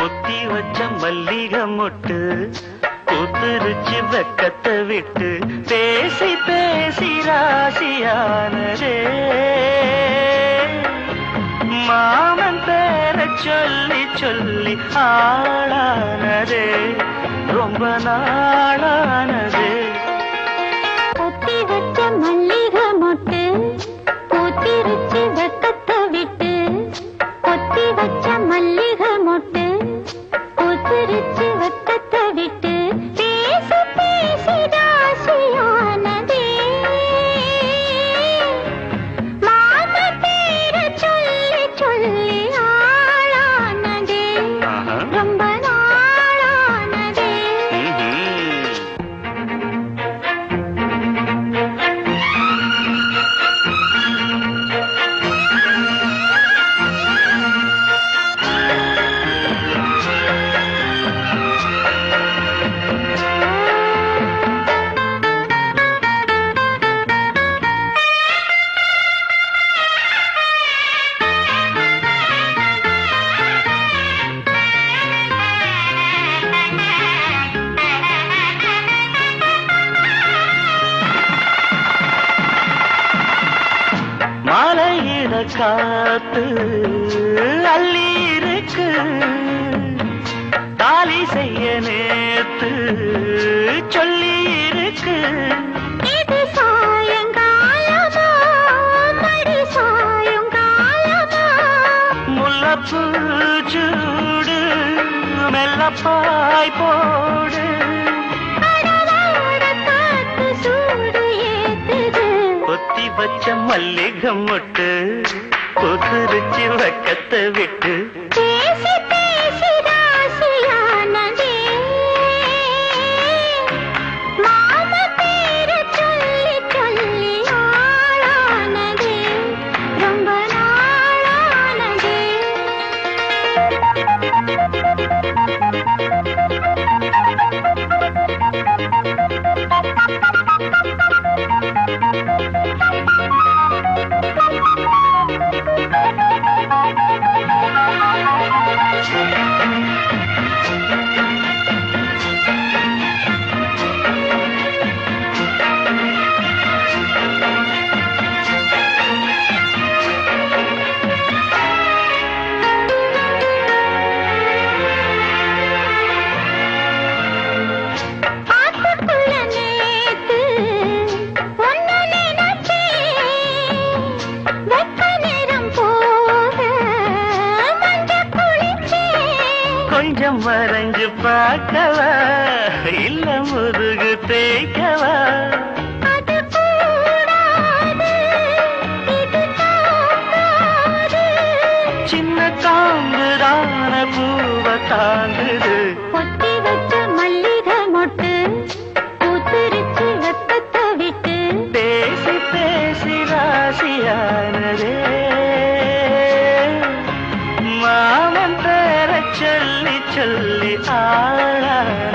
பொத்தி வச்ச மல்லிகை மொட்டு பூத்துருச்சு வெக்கத்தை விட்டு பேசி பேசி ராசியானதே மாமன் பேர சொல்லி சொல்லி ஆளானதே ரொம்ப நாளானதே பொத்தி வச்ச மல்லிகை மொட்டு பூத்திருச்சு வெக்கத்தை விட்டு பொத்தி வச்ச மல்லிகை மொட்டு பூத்திருச்சு வெக்கத்தை விட்டு பேசி பேசி ராசியானதே மாம பேர சொல்லி சொல்லி ஆளானதே ரொம்ப நாளானதே மாலையிட காத்து அள்ளி இருக்கு தாலி செய்ய நேத்து சொல்லி இருக்கு இது சாயங்காலமா மடி சாயங்காலமா முல்லப்பூ சூடு மெல்லப்பாய் போடு அடவாட காத்து சூடு ஏத்துது பொத்தி வச்ச மல்லிகை மொட்டு பூத்துருச்சு வெக்கத்தை விட்டு பேசி பேசி ராசியானதே மாம பேர சொல்லி சொல்லி ஆளானதே ரொம்ப நாளானதே ஆத்துக்குள்ள நேத்து ஒன்னு நினைச்சேன் வெக்க நேரம் போக மஞ்ச குளிச்சேன் கொஞ்சம் மறைஞ்சு பார்க்கவா இல்ல முதுகு தேய்க்கவா அது கூடாது இது தாங்காது சின்ன காம்புதான பூவை தாங்குது பொத்தி வச்ச மல்லிகை மொட்டு பூத்திருச்சு வெப்பத்தை விட்டு பேசி பேசி ராசியானதே மாமன் பேர சொல்லி சொல்லி ஆளான